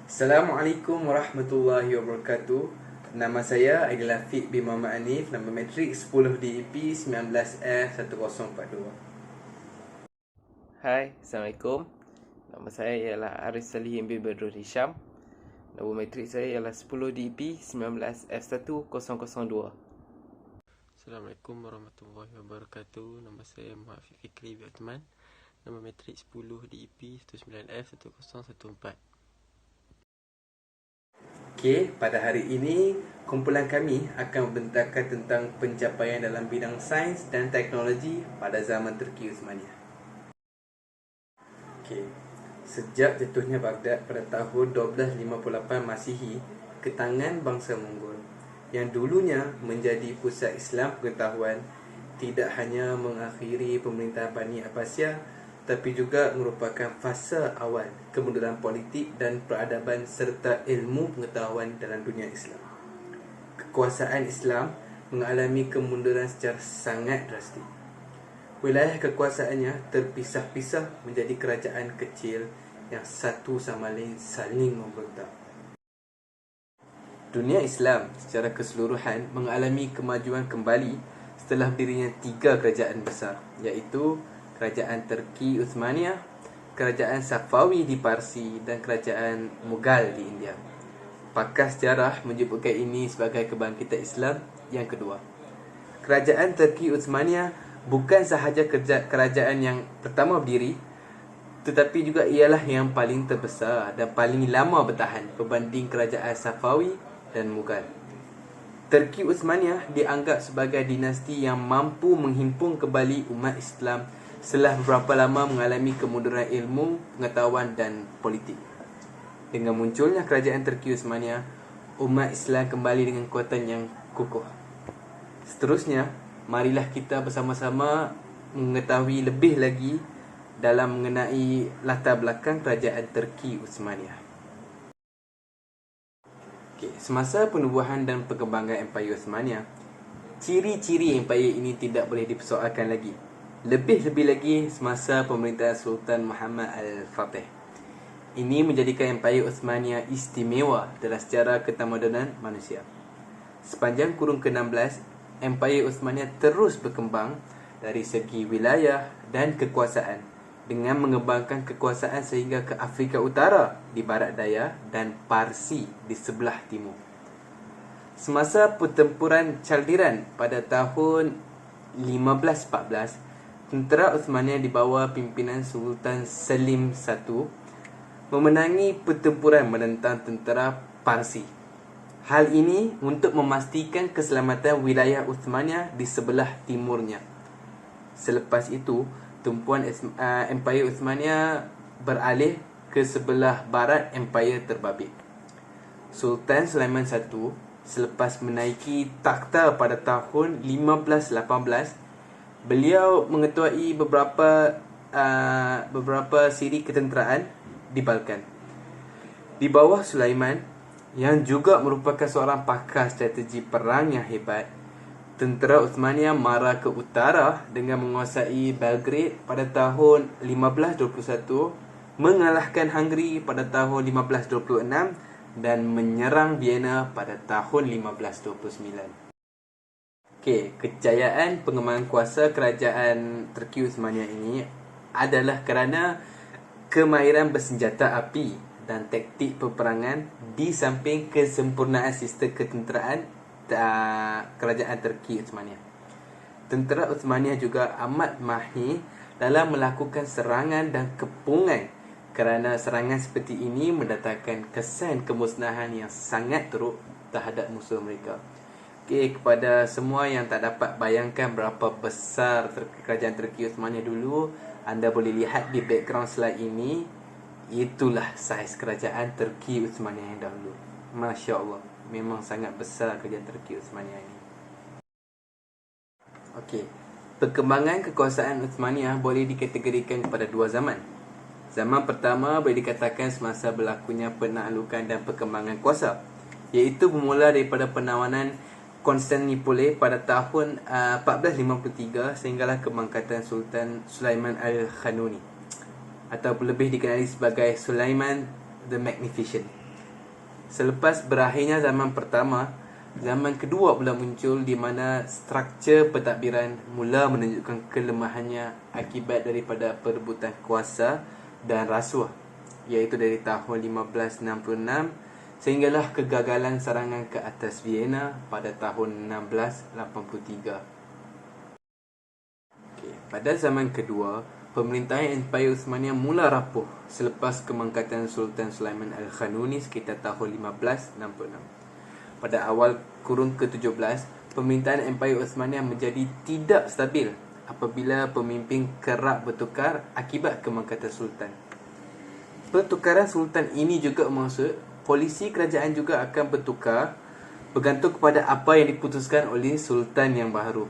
Assalamualaikum warahmatullahi wabarakatuh. Nama saya adalah Fiq bin Muhammad Anif. Nombor matrik 10 DEP 19F1042. Hai, Assalamualaikum. Nama saya ialah Arif Salihin bin Badrul Hisham. Nombor matrik saya ialah 10 DEP 19F1002. Assalamualaikum warahmatullahi wabarakatuh. Nama saya Muhammad Fikri bin Uthman. Nombor matrik 10 DEP 19F1014. Okey, pada hari ini kumpulan kami akan membentangkan tentang pencapaian dalam bidang sains dan teknologi pada zaman Turki Uthmaniyah. Okey, sejak jatuhnya Baghdad pada tahun 1258 Masihi ke tangan bangsa Mongol yang dulunya menjadi pusat Islam pengetahuan, tidak hanya mengakhiri pemerintahan Bani Abbasiyah tapi juga merupakan fasa awal kemunduran politik dan peradaban serta ilmu pengetahuan dalam dunia Islam. Kekuasaan Islam mengalami kemunduran secara sangat drastik. Wilayah kekuasaannya terpisah-pisah menjadi kerajaan kecil yang satu sama lain saling memberontak. Dunia Islam secara keseluruhan mengalami kemajuan kembali setelah berdirinya 3 kerajaan besar, iaitu Kerajaan Turki Uthmaniyah, Kerajaan Safawi di Parsi dan Kerajaan Mughal di India. Pakar sejarah menyebutkan ini sebagai kebangkitan Islam yang kedua. Kerajaan Turki Uthmaniyah bukan sahaja kerajaan yang pertama berdiri, tetapi juga ialah yang paling terbesar dan paling lama bertahan berbanding Kerajaan Safawi dan Mughal. Turki Uthmaniyah dianggap sebagai dinasti yang mampu menghimpun kembali umat Islam setelah beberapa lama mengalami kemunduran ilmu, pengetahuan dan politik. Dengan munculnya kerajaan Turki Uthmaniyah, umat Islam kembali dengan kekuatan yang kukuh. Seterusnya, marilah kita bersama-sama mengetahui lebih lagi dalam mengenai latar belakang kerajaan Turki Uthmaniyah. Semasa penubuhan dan perkembangan Empayar Uthmaniyah, ciri-ciri empayar ini tidak boleh dipersoalkan lagi. Lebih-lebih lagi semasa pemerintahan Sultan Muhammad Al-Fatih. Ini menjadikan Empayar Uthmaniyah istimewa dalam sejarah ketamadunan manusia. Sepanjang kurun ke-16, Empayar Uthmaniyah terus berkembang dari segi wilayah dan kekuasaan dengan mengembangkan kekuasaan sehingga ke Afrika Utara di barat daya dan Parsi di sebelah timur. Semasa pertempuran Chaldiran pada tahun 1514, tentera Uthmaniyah di bawah pimpinan Sultan Selim I memenangi pertempuran menentang tentera Parsi. Hal ini untuk memastikan keselamatan wilayah Uthmaniyah di sebelah timurnya. Selepas itu, tumpuan Empayar Uthmaniyah beralih ke sebelah barat Empayar terbabit. Sultan Sulaiman I selepas menaiki takhta pada tahun 1518, beliau mengetuai beberapa siri ketenteraan di Balkan. Di bawah Sulaiman, yang juga merupakan seorang pakar strategi perang yang hebat, tentera Uthmaniyah marah ke utara dengan menguasai Belgrade pada tahun 1521, mengalahkan Hungary pada tahun 1526 dan menyerang Vienna pada tahun 1529. Kejayaan pengembangan kuasa kerajaan Turki Uthmaniyah ini adalah kerana kemahiran bersenjata api dan taktik peperangan di samping kesempurnaan sistem ketenteraan kerajaan Turki Uthmaniyah. Tentera Uthmaniyah juga amat mahir dalam melakukan serangan dan kepungan, kerana serangan seperti ini mendatangkan kesan kemusnahan yang sangat teruk terhadap musuh mereka. Kepada semua yang tak dapat bayangkan berapa besar kerajaan Turki Uthmaniyah dulu, anda boleh lihat di background slide ini. Itulah saiz kerajaan Turki Uthmaniyah yang dahulu. Masya Allah, memang sangat besar kerajaan Turki Uthmaniyah ini. Perkembangan kekuasaan Uthmaniyah boleh dikategorikan kepada 2 zaman. Zaman pertama boleh dikatakan semasa berlakunya penaklukan dan perkembangan kuasa, iaitu bermula daripada penawanan Konstantinopel pada tahun 1453 sehinggalah kebangkitan Sultan Sulaiman Al-Khanuni, atau lebih dikenali sebagai Sulaiman the Magnificent. Selepas berakhirnya zaman pertama, zaman kedua pula muncul di mana struktur pentadbiran mula menunjukkan kelemahannya akibat daripada perebutan kuasa dan rasuah, iaitu dari tahun 1566 sehinggalah kegagalan serangan ke atas Vienna pada tahun 1683. Pada zaman kedua, pemerintahan Empayar Uthmaniyah mula rapuh selepas kemangkatan Sultan Sulaiman Al-Khanuni sekitar tahun 1566. Pada awal kurun ke-17, pemerintahan Empayar Uthmaniyah menjadi tidak stabil apabila pemimpin kerap bertukar akibat kemangkatan sultan. Pertukaran sultan ini juga bermaksud polisi kerajaan juga akan bertukar bergantung kepada apa yang diputuskan oleh sultan yang baru.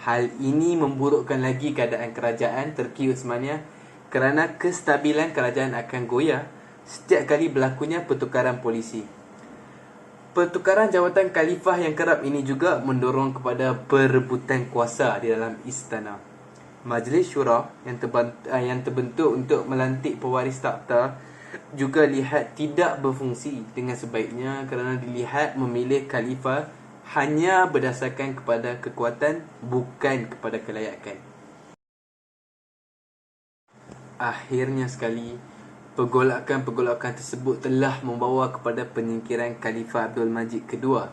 Hal ini memburukkan lagi keadaan kerajaan Turki Uthmaniyah kerana kestabilan kerajaan akan goyah setiap kali berlakunya pertukaran polisi. Pertukaran jawatan khalifah yang kerap ini juga mendorong kepada perebutan kuasa di dalam istana. Majlis Syura yang terbentuk untuk melantik pewaris takhta juga lihat tidak berfungsi dengan sebaiknya kerana dilihat memilih khalifah hanya berdasarkan kepada kekuatan, bukan kepada kelayakan. Akhirnya sekali, pergolakan tersebut telah membawa kepada penyingkiran Khalifah Abdul Majid kedua,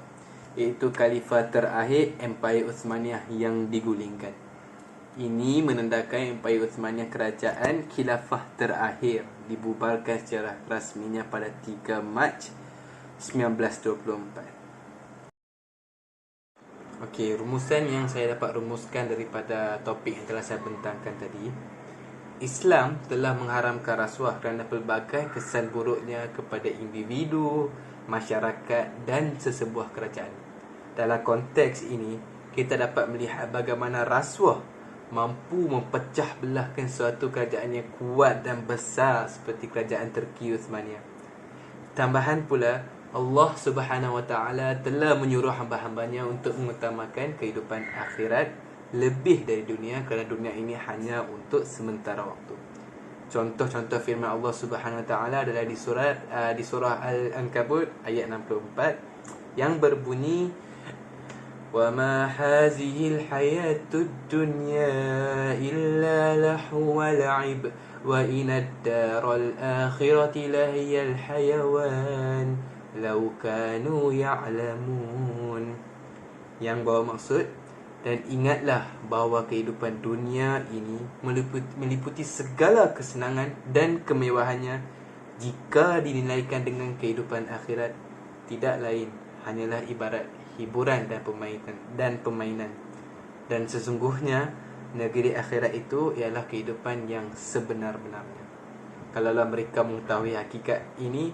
iaitu khalifah terakhir Empayar Uthmaniyah yang digulingkan. Ini menandakan Empayar Uthmaniyah kerajaan khilafah terakhir dibubarkan secara rasminya pada 3 Mac 1924. Okey, rumusan yang saya dapat rumuskan daripada topik yang telah saya bentangkan tadi. Islam telah mengharamkan rasuah kerana pelbagai kesan buruknya kepada individu, masyarakat dan sesebuah kerajaan. Dalam konteks ini, kita dapat melihat bagaimana rasuah mampu memecah belahkan suatu kerajaan yang kuat dan besar seperti kerajaan Turki Uthmaniyah. Tambahan pula, Allah Subhanahu Wa Taala telah menyuruh hamba-hambanya untuk mengutamakan kehidupan akhirat lebih dari dunia kerana dunia ini hanya untuk sementara waktu. Contoh-contoh firman Allah Subhanahu Wa Taala adalah di surah Al-Ankabut ayat 64 yang berbunyi وَمَا هَذِهِ الْحَيَاةُ الدُّنْيَا إِلَّا لَهْوٌ وَلَعِبٌ وَإِنَّ الدَّارَ الْآخِرَةَ لَهِيَ الْحَيَوَانُ لَوْ كَانُوا يَعْلَمُونَ. Yang bawa maksud, dan ingatlah bahawa kehidupan dunia ini meliputi segala kesenangan dan kemewahannya. Jika dinilaikan dengan kehidupan akhirat, tidak lain hanyalah ibarat hiburan dan permainan. Dan sesungguhnya negeri akhirat itu ialah kehidupan yang sebenar-benarnya. Kalaulah mereka mengetahui hakikat ini,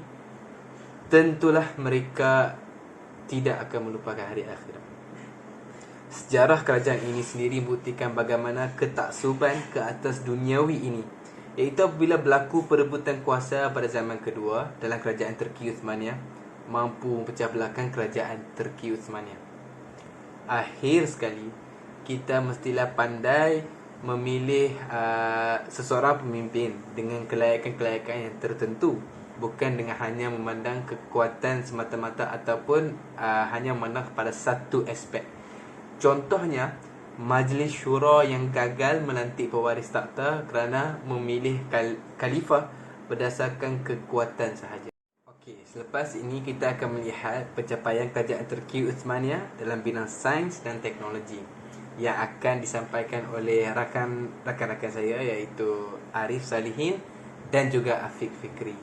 tentulah mereka tidak akan melupakan hari akhirat. Sejarah kerajaan ini sendiri membuktikan bagaimana ketaksuban ke atas duniawi ini, iaitu apabila berlaku perebutan kuasa pada zaman kedua dalam kerajaan Turki Uthmaniyah, mampu memecah belahkan kerajaan Turki Uthmaniyah. Akhir sekali, kita mestilah pandai memilih seseorang pemimpin dengan kelayakan-kelayakan yang tertentu, bukan dengan hanya memandang kekuatan semata-mata ataupun hanya memandang pada satu aspek. Contohnya, Majlis Syura yang gagal melantik pewaris takhta kerana memilih khalifah berdasarkan kekuatan sahaja. Okey, selepas ini kita akan melihat pencapaian kerajaan Turki Uthmaniyah dalam bidang sains dan teknologi yang akan disampaikan oleh rakan-rakan saya, iaitu Arif Salihin dan juga Afiq Fikri.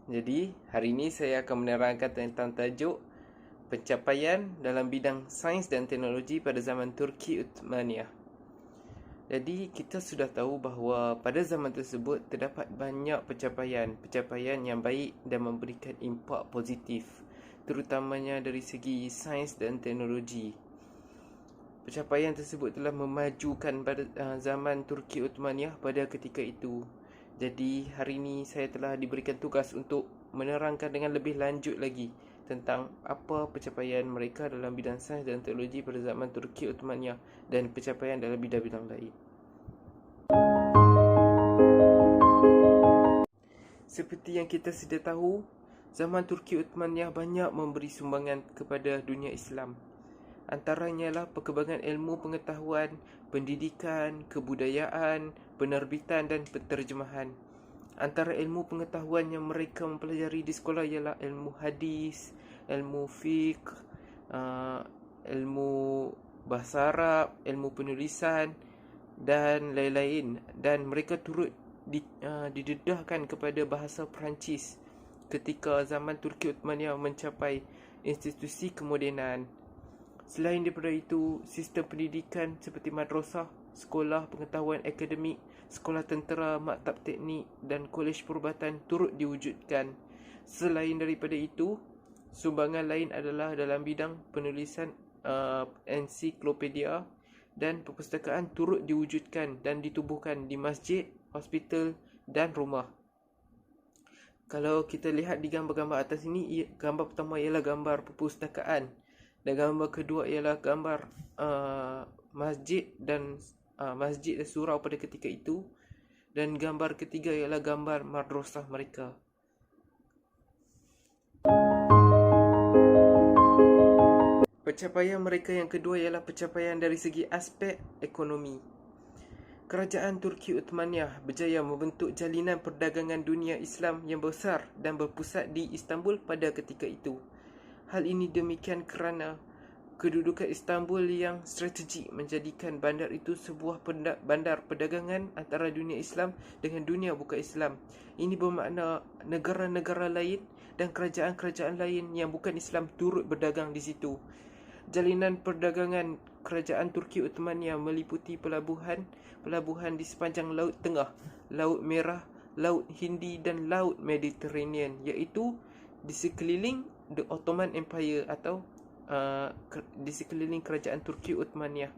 Jadi, hari ini saya akan menerangkan tentang tajuk pencapaian dalam bidang sains dan teknologi pada zaman Turki Uthmaniyah. Jadi, kita sudah tahu bahawa pada zaman tersebut terdapat banyak pencapaian yang baik dan memberikan impak positif, terutamanya dari segi sains dan teknologi. Pencapaian tersebut telah memajukan pada zaman Turki Uthmaniyah pada ketika itu. Jadi, hari ini saya telah diberikan tugas untuk menerangkan dengan lebih lanjut lagi tentang apa pencapaian mereka dalam bidang sains dan teknologi pada zaman Turki Uthmaniyah dan pencapaian dalam bidang-bidang lain. Seperti yang kita sedia tahu, zaman Turki Uthmaniyah banyak memberi sumbangan kepada dunia Islam. Antaranya ialah perkembangan ilmu pengetahuan, pendidikan, kebudayaan, penerbitan dan penterjemahan. Antara ilmu pengetahuan yang mereka mempelajari di sekolah ialah ilmu hadis, ilmu fiqh, ilmu bahasa Arab, ilmu penulisan dan lain-lain. Dan mereka turut didedahkan kepada bahasa Perancis ketika zaman Turki Uthmaniyah mencapai institusi kemodenan. Selain daripada itu, sistem pendidikan seperti madrasah, sekolah pengetahuan akademik, sekolah tentera, maktab teknik dan kolej perubatan turut diwujudkan. Selain daripada itu, sumbangan lain adalah dalam bidang penulisan ensiklopedia dan perpustakaan turut diwujudkan dan ditubuhkan di masjid, hospital dan rumah. Kalau kita lihat di gambar-gambar atas ini, gambar pertama ialah gambar perpustakaan dan gambar kedua ialah gambar masjid dan surau pada ketika itu, dan gambar ketiga ialah gambar madrasah mereka. Pencapaian mereka yang kedua ialah pencapaian dari segi aspek ekonomi. Kerajaan Turki Uthmaniyah berjaya membentuk jalinan perdagangan dunia Islam yang besar dan berpusat di Istanbul pada ketika itu. Hal ini demikian kerana kedudukan Istanbul yang strategik menjadikan bandar itu sebuah bandar perdagangan antara dunia Islam dengan dunia bukan Islam. Ini bermakna negara-negara lain dan kerajaan-kerajaan lain yang bukan Islam turut berdagang di situ. Jalinan perdagangan kerajaan Turki Uthmaniyah meliputi pelabuhan di sepanjang Laut Tengah, Laut Merah, Laut Hindi dan Laut Mediterranean, iaitu di sekeliling The Ottoman Empire atau di sekeliling kerajaan Turki Uthmaniyah.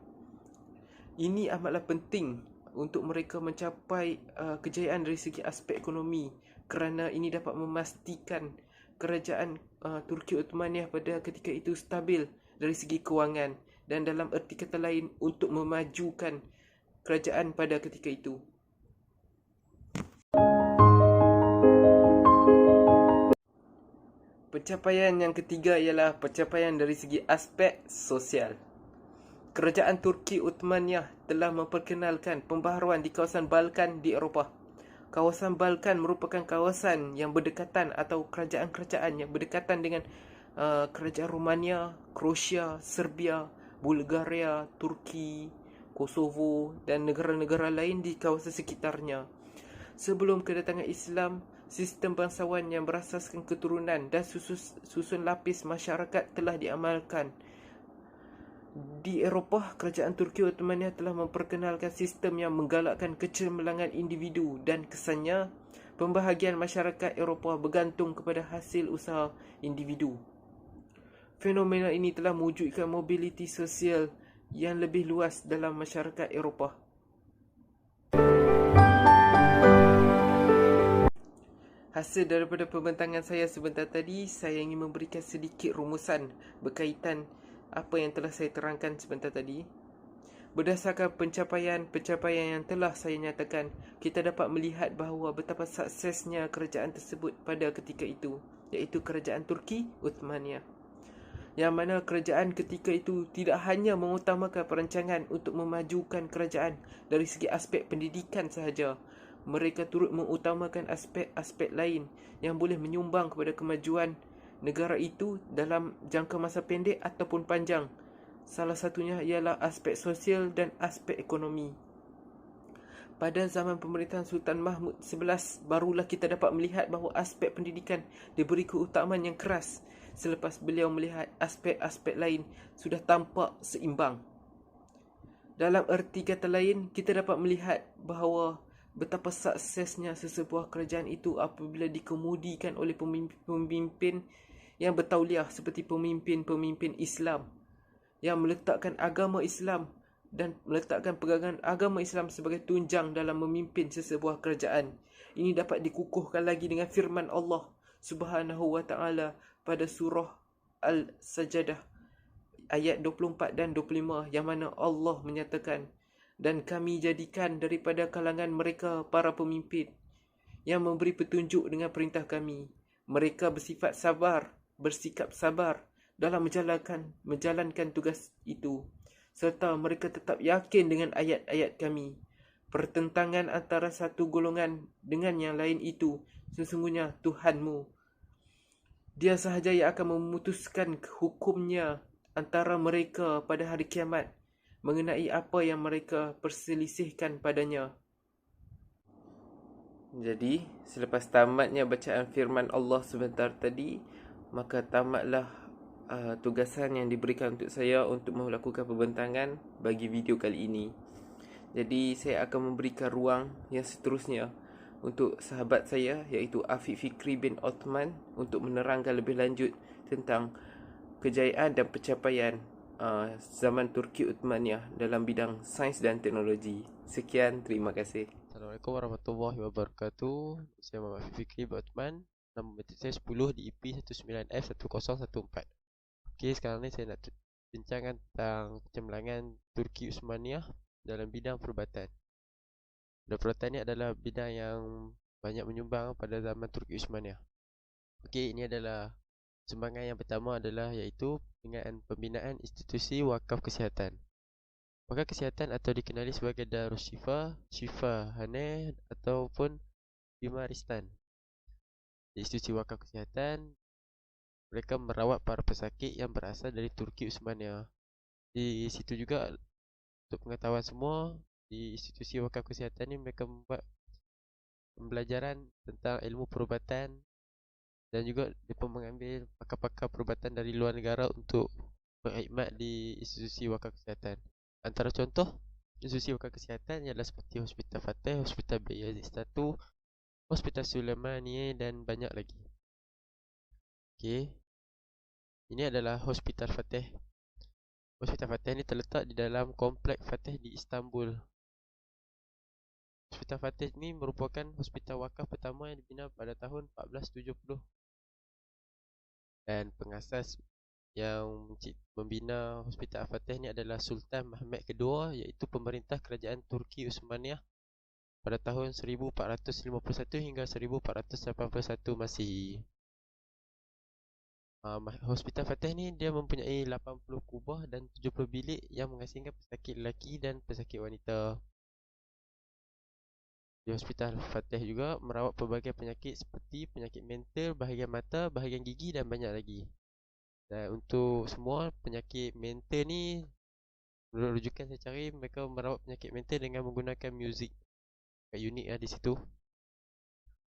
Ini amatlah penting untuk mereka mencapai kejayaan dari segi aspek ekonomi, kerana ini dapat memastikan kerajaan Turki Uthmaniyah pada ketika itu stabil dari segi kewangan dan dalam erti kata lain untuk memajukan kerajaan pada ketika itu. Pencapaian yang ketiga ialah pencapaian dari segi aspek sosial. Kerajaan Turki Uthmaniyah telah memperkenalkan pembaharuan di kawasan Balkan di Eropah. Kawasan Balkan merupakan kawasan yang berdekatan atau kerajaan-kerajaan yang berdekatan dengan kerajaan Romania, Kroasia, Serbia, Bulgaria, Turki, Kosovo dan negara-negara lain di kawasan sekitarnya. Sebelum kedatangan Islam, sistem bangsawan yang berasaskan keturunan dan susun lapis masyarakat telah diamalkan. Di Eropah, kerajaan Turki Uthmaniyah telah memperkenalkan sistem yang menggalakkan kecemerlangan individu dan kesannya pembahagian masyarakat Eropah bergantung kepada hasil usaha individu. Fenomena ini telah mewujudkan mobiliti sosial yang lebih luas dalam masyarakat Eropah. Hasil daripada pembentangan saya sebentar tadi, saya ingin memberikan sedikit rumusan berkaitan apa yang telah saya terangkan sebentar tadi. Berdasarkan pencapaian yang telah saya nyatakan, kita dapat melihat bahawa betapa suksesnya kerajaan tersebut pada ketika itu, iaitu kerajaan Turki Uthmaniyah. Yang mana kerajaan ketika itu tidak hanya mengutamakan perancangan untuk memajukan kerajaan dari segi aspek pendidikan sahaja, mereka turut mengutamakan aspek-aspek lain yang boleh menyumbang kepada kemajuan negara itu dalam jangka masa pendek ataupun panjang. Salah satunya ialah aspek sosial dan aspek ekonomi. Pada zaman pemerintahan Sultan Mahmud 11, barulah kita dapat melihat bahawa aspek pendidikan diberi keutamaan yang keras selepas beliau melihat aspek-aspek lain sudah tampak seimbang. Dalam erti kata lain, kita dapat melihat bahawa betapa suksesnya sesebuah kerajaan itu apabila dikemudikan oleh pemimpin yang bertauliah seperti pemimpin-pemimpin Islam yang meletakkan agama Islam dan meletakkan pegangan agama Islam sebagai tunjang dalam memimpin sesebuah kerajaan. Ini dapat dikukuhkan lagi dengan firman Allah Subhanahu wa ta'ala pada surah Al-Sajdah ayat 24 dan 25, yang mana Allah menyatakan, dan kami jadikan daripada kalangan mereka para pemimpin yang memberi petunjuk dengan perintah kami. Mereka bersikap sabar dalam menjalankan tugas itu, serta mereka tetap yakin dengan ayat-ayat kami. Pertentangan antara satu golongan dengan yang lain itu sesungguhnya Tuhanmu. Dia sahaja yang akan memutuskan hukumnya antara mereka pada hari kiamat mengenai apa yang mereka perselisihkan padanya. Jadi, selepas tamatnya bacaan firman Allah sebentar tadi, maka tamatlah tugasan yang diberikan untuk saya untuk melakukan pembentangan bagi video kali ini. Jadi, saya akan memberikan ruang yang seterusnya untuk sahabat saya iaitu Afiq Fikri bin Othman untuk menerangkan lebih lanjut tentang kejayaan dan pencapaian zaman Turki Uthmaniyah dalam bidang sains dan teknologi. Sekian, terima kasih. Assalamualaikum warahmatullahi wabarakatuh. Saya Muhammad Fikri bin Uthman. Nama matrik saya 10 di EP 19F1014. Okey, sekarang ni saya nak bincangkan tentang cemerlangan Turki Uthmaniyah dalam bidang perubatan. Perubatan ni adalah bidang yang banyak menyumbang pada zaman Turki Uthmaniyah. Okey, ini adalah sumbangan yang pertama adalah iaitu dengan pembinaan institusi wakaf kesihatan. Wakaf kesihatan atau dikenali sebagai Darus Shifa, Shifa Hane ataupun Bimaristan. Di institusi wakaf kesihatan, mereka merawat para pesakit yang berasal dari Turki Uthmaniyah. Di situ juga untuk pengetahuan semua, di institusi wakaf kesihatan ni mereka membuat pembelajaran tentang ilmu perubatan dan juga mereka mengambil pakar-pakar perubatan dari luar negara untuk berkhidmat di institusi wakaf kesihatan. Antara contoh institusi wakaf kesihatan ialah seperti Hospital Fateh, Hospital Bayezid 1, Hospital Sulaimani dan banyak lagi. Okey. Ini adalah Hospital Fateh. Hospital Fateh ni terletak di dalam kompleks Fateh di Istanbul. Hospital Fateh ni merupakan hospital wakaf pertama yang dibina pada tahun 1470. Dan pengasas yang membina Hospital Al-Fatih ni adalah Sultan Mehmed II, iaitu pemerintah kerajaan Turki Uthmaniyah pada tahun 1451 hingga 1481 Masihi. Hospital Fatih ni dia mempunyai 80 kubah dan 70 bilik yang mengasingkan pesakit lelaki dan pesakit wanita. Di Hospital Fatih juga merawat pelbagai penyakit seperti penyakit mental, bahagian mata, bahagian gigi dan banyak lagi. Dan untuk semua penyakit mental ni, menurut rujukan saya cari, mereka merawat penyakit mental dengan menggunakan muzik. Unik lah di situ.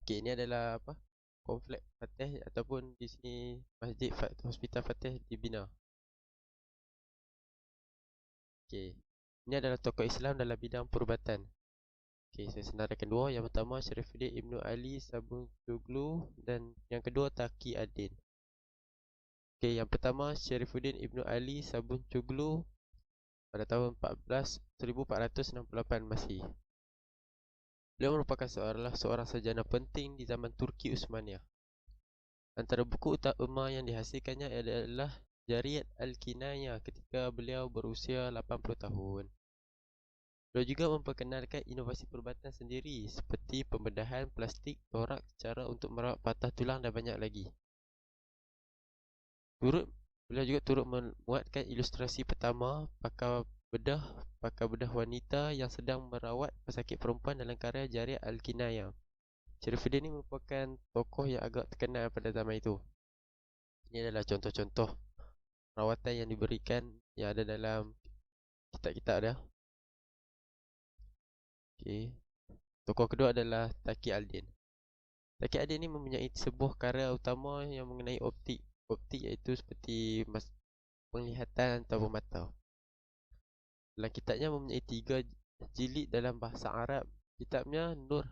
Okay, ini adalah apa? Kompleks Fatih ataupun di sini Masjid Hospital Fatih dibina. Okay, ini adalah tokoh Islam dalam bidang perubatan. Okay, saya senaraikan dua. Yang pertama Syarifuddin Ibnu Ali Sabuncuglu dan yang kedua Taqi Adin. Okay, yang pertama Syarifuddin Ibnu Ali Sabuncuglu pada tahun 1468 Masihi. Beliau merupakan seorang sarjana penting di zaman Turki Uthmaniyah. Antara buku utama yang dihasilkannya adalah Jariyat Al-Kinayah ketika beliau berusia 80 tahun. Beliau juga memperkenalkan inovasi perubatan sendiri seperti pembedahan plastik torak, cara untuk merawat patah tulang dan banyak lagi. Beliau juga turut memuatkan ilustrasi pertama pakar bedah wanita yang sedang merawat pesakit perempuan dalam karya Jariyat Al-Kinayah. Syarifuddin ini merupakan tokoh yang agak terkenal pada zaman itu. Ini adalah contoh-contoh rawatan yang diberikan yang ada dalam kitab-kitab dia. Okey. Tokoh kedua adalah Taqi Adin. Taqi Adin ini mempunyai sebuah karya utama yang mengenai optik. Optik iaitu seperti penglihatan atau mata. Dalam kitabnya mempunyai 3 jilid dalam bahasa Arab. Kitabnya Nur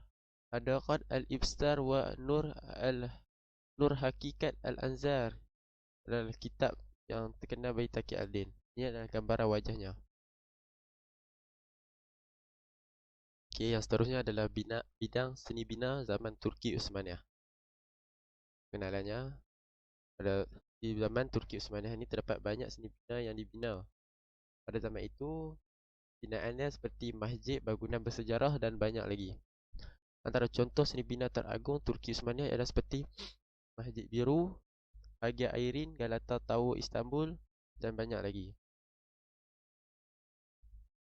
Hadaqat Al-Ibsar wa Nur Hakikat Al-Anzar adalah kitab yang terkenal bagi Taqi Adin. Ini adalah gambaran wajahnya. Okey, yang seterusnya adalah bidang seni bina zaman Turki Uthmaniyah. Kenalannya, di zaman Turki Uthmaniyah ini terdapat banyak seni bina yang dibina. Pada zaman itu, binaannya seperti masjid, bangunan bersejarah dan banyak lagi. Antara contoh seni bina teragung Turki Uthmaniyah ialah seperti Masjid Biru, Hagia Airin, Galata Tower Istanbul dan banyak lagi.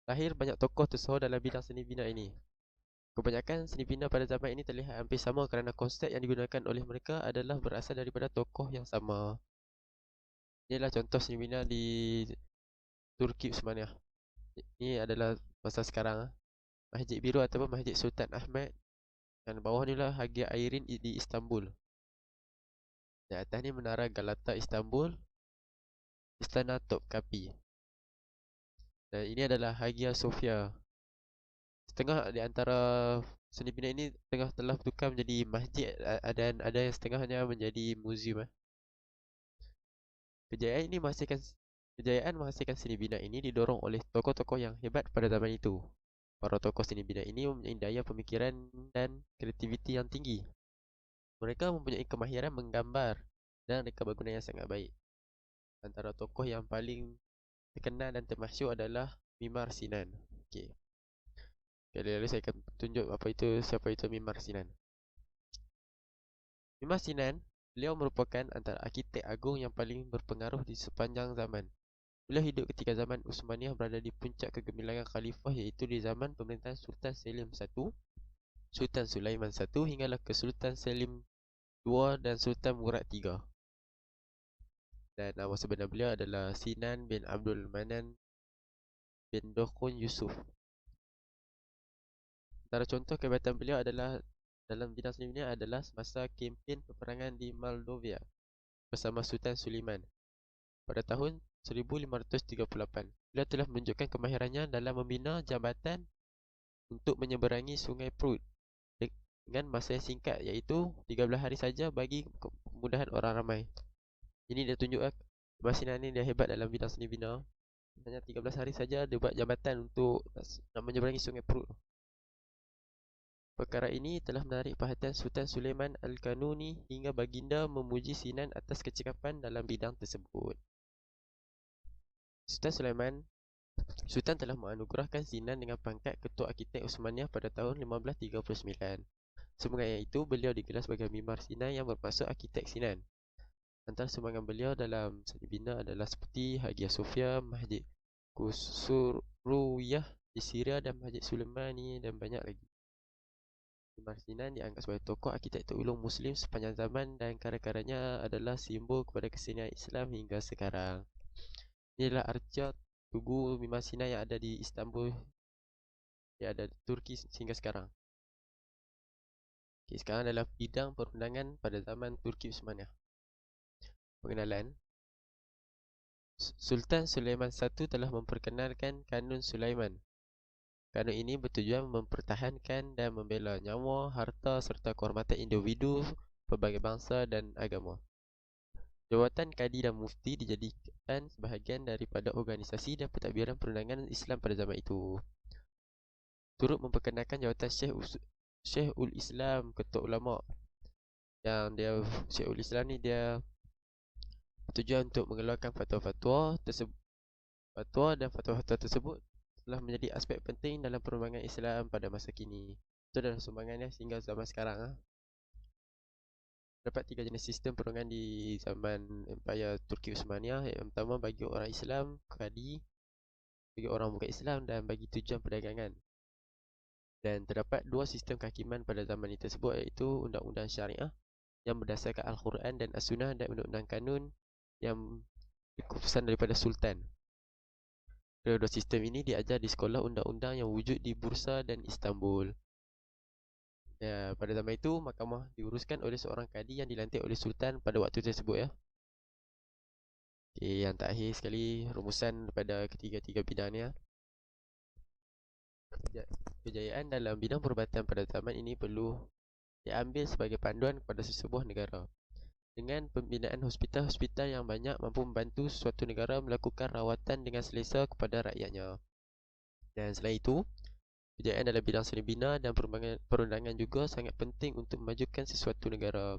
Lahir banyak tokoh tersohor dalam bidang seni bina ini. Kebanyakan seni bina pada zaman ini terlihat hampir sama kerana konsep yang digunakan oleh mereka adalah berasal daripada tokoh yang sama. Inilah contoh seni bina di Turki Uthmaniyah. Ini adalah masa sekarang. Masjid Biru ataupun Masjid Sultan Ahmad. Dan bawah ni lah Hagia Airin di Istanbul. Di atas ni Menara Galata Istanbul, Istana Topkapi. Dan ini adalah Hagia Sophia. Setengah di antara seni bina ini telah bertukar menjadi masjid dan ada yang setengahnya menjadi muzium. Kejayaan menghasilkan seni bina ini didorong oleh tokoh-tokoh yang hebat pada zaman itu. Para tokoh seni bina ini mempunyai daya pemikiran dan kreativiti yang tinggi. Mereka mempunyai kemahiran menggambar dan reka bangunan yang sangat baik. Antara tokoh yang paling terkenal dan termasyhur adalah Mimar Sinan. Okey. Kali-kali saya akan tunjuk siapa itu Mimar Sinan. Mimar Sinan, beliau merupakan antara arkitek agung yang paling berpengaruh di sepanjang zaman. Beliau hidup ketika zaman Uthmaniyah berada di puncak kegemilangan khalifah, iaitu di zaman pemerintahan Sultan Selim I, Sultan Sulaiman I hinggalah ke Sultan Selim II dan Sultan Murad III. Dan nama sebenar beliau adalah Sinan bin Abdul Manan bin Dokhun Yusuf. Antara contoh kehebatan beliau adalah dalam bidang seni bina adalah semasa kempen peperangan di Moldova bersama Sultan Suleiman pada tahun 1538. Beliau telah menunjukkan kemahirannya dalam membina jambatan untuk menyeberangi Sungai Prut dengan masa yang singkat, iaitu 13 hari saja bagi kemudahan orang ramai. Ini dia tunjukkan Masinan ni dia hebat dalam bidang seni bina. Hanya 13 hari saja dia buat jambatan untuk nak menyeberangi Sungai Prut. Perkara ini telah menarik perhatian Sultan Sulaiman Al-Kanuni hingga baginda memuji Sinan atas kecekapan dalam bidang tersebut. Sultan telah menganugerahkan Sinan dengan pangkat Ketua Arkitek Uthmaniyah pada tahun 1539. Semangat itu, beliau digelar sebagai Mimar Sinan yang bermaksud Arkitek Sinan. Antara sumbangan beliau dalam seni bina adalah seperti Hagia Sophia, Masjid Kusuruyah di Syria dan Masjid Sulaimani dan banyak lagi. Mimar Sinan dianggap sebagai tokoh arkitektur ulung Muslim sepanjang zaman dan karya-karyanya adalah simbol kepada kesenian Islam hingga sekarang. Inilah arca Tugu Mimar Sinan yang ada di Istanbul, yang ada di Turki sehingga sekarang. Okay, sekarang adalah bidang perundangan pada zaman Turki Uthmaniyah. Pengenalan. Sultan Sulaiman I telah memperkenalkan Kanun Sulaiman. Kanun ini bertujuan mempertahankan dan membela nyawa, harta serta kehormatan individu, pelbagai bangsa dan agama. Jawatan Kadi dan Mufti dijadikan sebahagian daripada organisasi dan pentadbiran perundangan Islam pada zaman itu. Turut memperkenalkan jawatan Syekhul Islam, Ketua Ulama. Yang dia Syekhul Islam ni dia bertujuan untuk mengeluarkan fatwa-fatwa tersebut. Fatwa dan fatwa-fatwa tersebut telah menjadi aspek penting dalam perkembangan Islam pada masa kini. Itu adalah sumbangannya sehingga zaman sekarang. Terdapat 3 jenis sistem perundangan di zaman Empayar Turki Uthmaniyah. Yang pertama, bagi orang Islam, Qadi, bagi orang bukan Islam dan bagi tujuan perdagangan. Dan terdapat 2 sistem kehakiman pada zaman ini tersebut, iaitu undang-undang syariah yang berdasarkan Al-Quran dan As-Sunnah dan undang-undang kanun yang dikeputusan daripada Sultan. Kedua sistem ini diajar di sekolah undang-undang yang wujud di Bursa dan Istanbul. Ya, pada zaman itu, mahkamah diuruskan oleh seorang kadi yang dilantik oleh Sultan pada waktu tersebut. Okay, yang terakhir sekali, rumusan daripada ketiga-tiga bidang ni. Kejayaan dalam bidang perubatan pada zaman ini perlu diambil sebagai panduan kepada sesebuah negara. Dengan pembinaan hospital-hospital yang banyak mampu membantu suatu negara melakukan rawatan dengan selesa kepada rakyatnya. Dan selain itu, kejayaan dalam bidang seni bina dan perundangan juga sangat penting untuk memajukan sesuatu negara.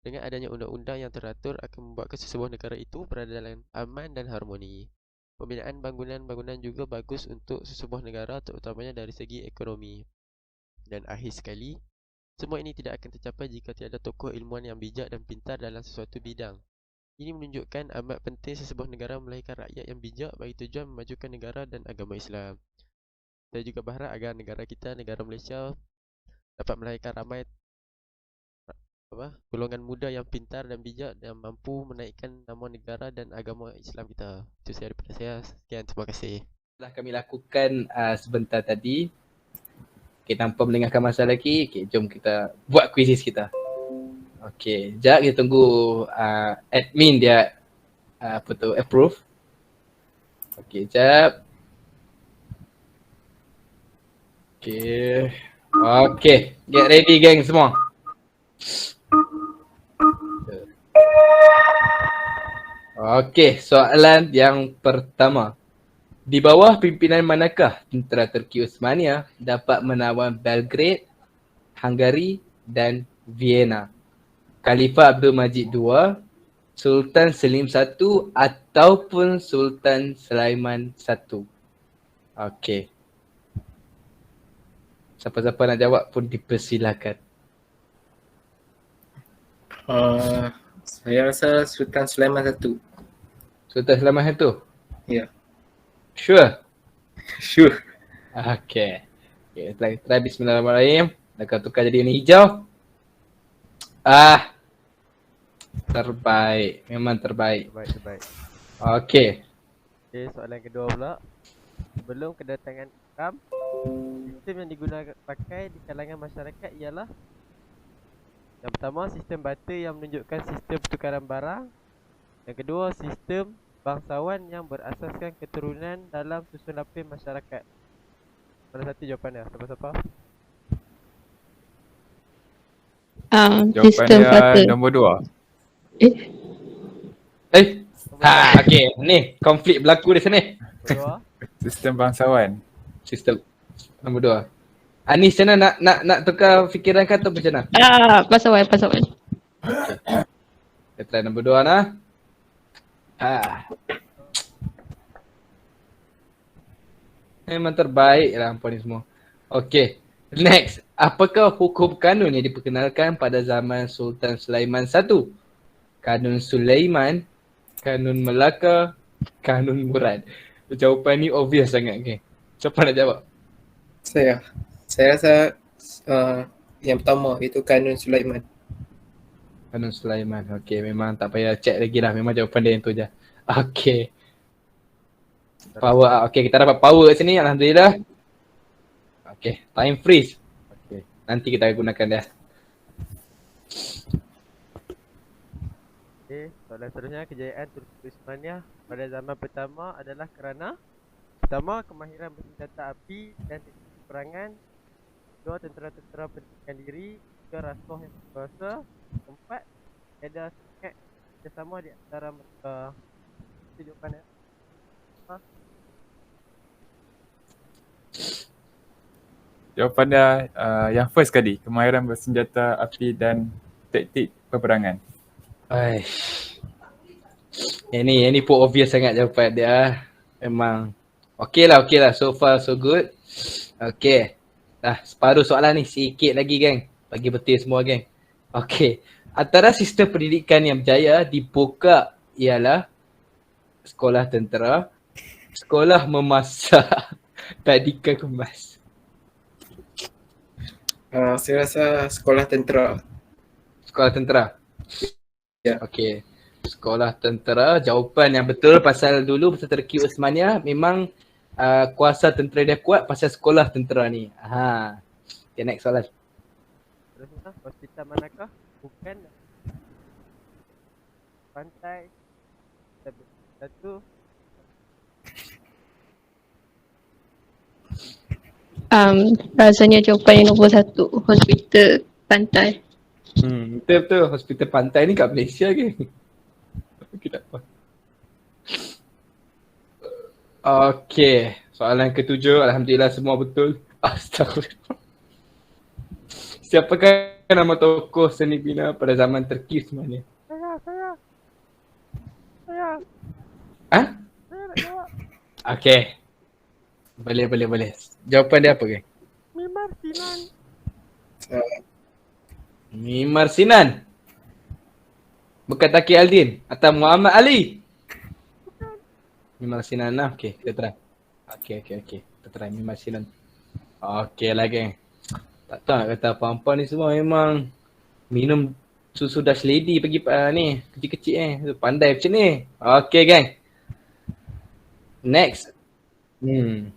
Dengan adanya undang-undang yang teratur akan membuatkan sesebuah negara itu berada dalam aman dan harmoni. Pembinaan bangunan-bangunan juga bagus untuk sesebuah negara, terutamanya dari segi ekonomi. dan akhir sekali, semua ini tidak akan tercapai jika tiada tokoh ilmuwan yang bijak dan pintar dalam sesuatu bidang. Ini menunjukkan amat penting sesebuah negara melahirkan rakyat yang bijak bagi tujuan memajukan negara dan agama Islam. Saya juga berharap agar negara kita, negara Malaysia, dapat melahirkan ramai golongan muda yang pintar dan bijak dan mampu menaikkan nama negara dan agama Islam kita. Itu saya daripada saya. Sekian, terima kasih. Telah kami lakukan sebentar tadi. Okay, tanpa melengahkan masa lagi, okay, jom kita buat kuisis kita. Okay, sekejap kita tunggu admin dia approve. Okay, sekejap. Okay. Okay, get ready geng semua. Okay, soalan yang pertama. Di bawah pimpinan manakah tentera Turki Uthmaniyah dapat menawan Belgrade, Hungary dan Vienna? Khalifah Abdul Majid II, Sultan Selim I ataupun Sultan Sulaiman I? Okey. Siapa-siapa nak jawab pun dipersilakan. Saya rasa Sultan Sulaiman I. Sultan Sulaiman I? Ya. Sure? Sure. Okay. Okay, try bismillahirrahmanirrahim. Dah tukar jadi warna hijau. Terbaik. Memang terbaik. Terbaik. Okay. Okay, soalan kedua pula. Sebelum kedatangan Islam, sistem yang digunakan pakai di kalangan masyarakat ialah: yang pertama, sistem barter yang menunjukkan sistem pertukaran barang. Yang kedua, sistem bangsawan yang berasaskan keturunan dalam susun lapis masyarakat. Mana satu jawapannya? Siapa-siapa? Sistem barter. Nombor 2. Okay. Ni konflik berlaku di sini. Kedua. Sistem bangsawan. Sistem nombor 2. Anis macam mana nak tukar fikiran kau atau macam mana? Bangsawan. Kita try nombor 2 nah. Memang terbaik lah hampa ni semua. Okay. Next. Apakah hukum kanun yang diperkenalkan pada zaman Sultan Sulaiman I? Kanun Sulaiman, Kanun Melaka, Kanun Murad. Jawapan ni obvious sangat ke? Siapa nak jawab? Saya rasa yang pertama itu Kanun Sulaiman. Kanun Sulaiman. Okay, memang tak payah check lagi lah. Memang jawapan dia yang tu je. Okay. Power. Okay, kita dapat power kat sini. Alhamdulillah. Okay, time freeze. Okay, nanti kita akan gunakan dia. Okay, soalan seterusnya, kejayaan Turki Uthmaniyah pada zaman pertama adalah kerana: pertama, kemahiran bersenjata api dan teknik peperangan; kedua, tentera-tentera pendidikan diri; tiga, rasuah yang berkuasa; keempat, ada semangat kerjasama di antara mereka. Itu jawapannya. Jawapannya yang first kali, kemahiran bersenjata api dan taktik peperangan. Yang ni pun obvious sangat jawapan dia. Memang okey lah. So far so good. Okay. Dah separuh soalan ni, sikit lagi geng. Bagi betul semua geng. Okay. Antara sistem pendidikan yang berjaya dibuka ialah sekolah tentera, sekolah memasak, tadika kemas. Saya rasa sekolah tentera. Sekolah tentera? Ya. Okay. Sekolah tentera, jawapan yang betul pasal dulu pasal Turki Uthmaniyah memang kuasa tentera dia kuat pasal sekolah tentera ni. Okay, next soalan. Terusnya, hospital manakah bukan pantai satu? Rasanya jawapan yang nombor 1, hospital pantai. Betul. Hospital pantai ni kat Malaysia ke? Okay, tak apa. Okay. Soalan ke-7. Alhamdulillah semua betul. Astagfirullah. Siapakah nama tokoh seni bina pada zaman Turki sebenarnya? Saya. Ha? Saya nak jawab. Okay. Boleh. Jawapan dia apa ke? Mimar Sinan. Mimar Sinan. Bukan Taqi Aldin atau Muhammad Ali. Mimar Sinan lah. Okay, kita try. Okay. Kita try Mimar Sinan. Okay lah geng. Tak tahu nak kata apa-apa ni semua memang minum susu Dutch Lady pagi ni. Kecil-kecil pandai macam ni. Okay geng. Next. Dia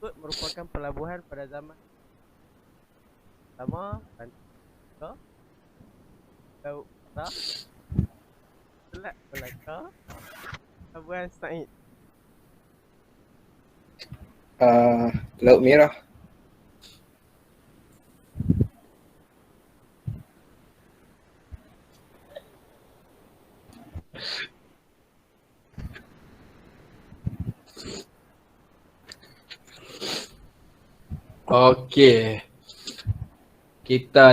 merupakan pelabuhan pada zaman pertama Melaka, Laut Besar, Selat Melaka, Pelabuhan Said. Laut Merah. Okay. Kita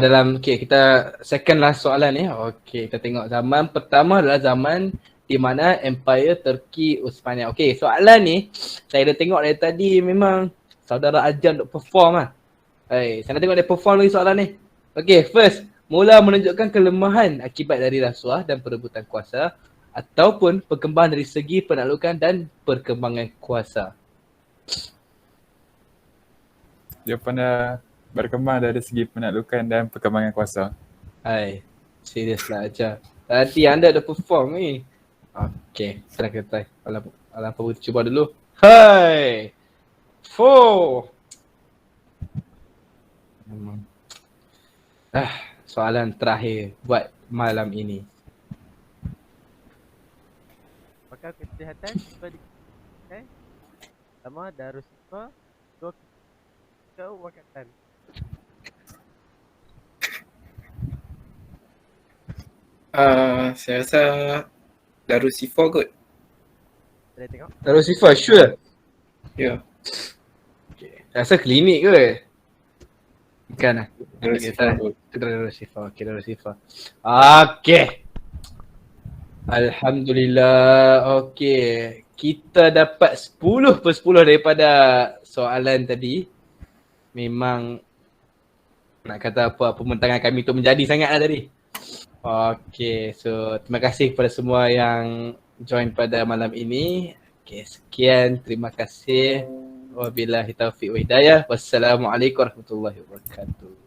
second last soalan ni. Okay, kita tengok zaman pertama adalah zaman di mana Empire Turki Uthmaniyah. Okay, soalan ni saya dah tengok dari tadi memang saudara Ajan duk perform lah. Saya nak tengok dia perform lagi soalan ni. Okay, first, mula menunjukkan kelemahan akibat dari rasuah dan perebutan kuasa ataupun perkembangan dari segi penaklukan dan perkembangan kuasa. Jawapan dah berkembang dari segi penaklukan dan perkembangan kuasa. Serius lah Ajar. Tadi anda dah perform ni. Okay, sekarang kita try. Alam perlu cuba dulu. Hai! 4. Soalan terakhir buat malam ini. Pakar kesihatan cuba di pertama Darussalam, dua Wakatan. Saya rasa Darussalam kot. Boleh tengok? Darussalam, sure? Ya. Okay. Rasa klinik ke? Bukan lah. Darussalam kot. Darussalam. Okay, Darussalam. Okay. Alhamdulillah. Okay. Kita dapat 10/10 daripada soalan tadi. Memang nak kata apa, pembentangan kami tu menjadi sangat lah tadi. Okay, so terima kasih kepada semua yang join pada malam ini. Okay, sekian. Terima kasih. Wabillahi taufiq wa hidayah. Wassalamualaikum warahmatullahi wabarakatuh.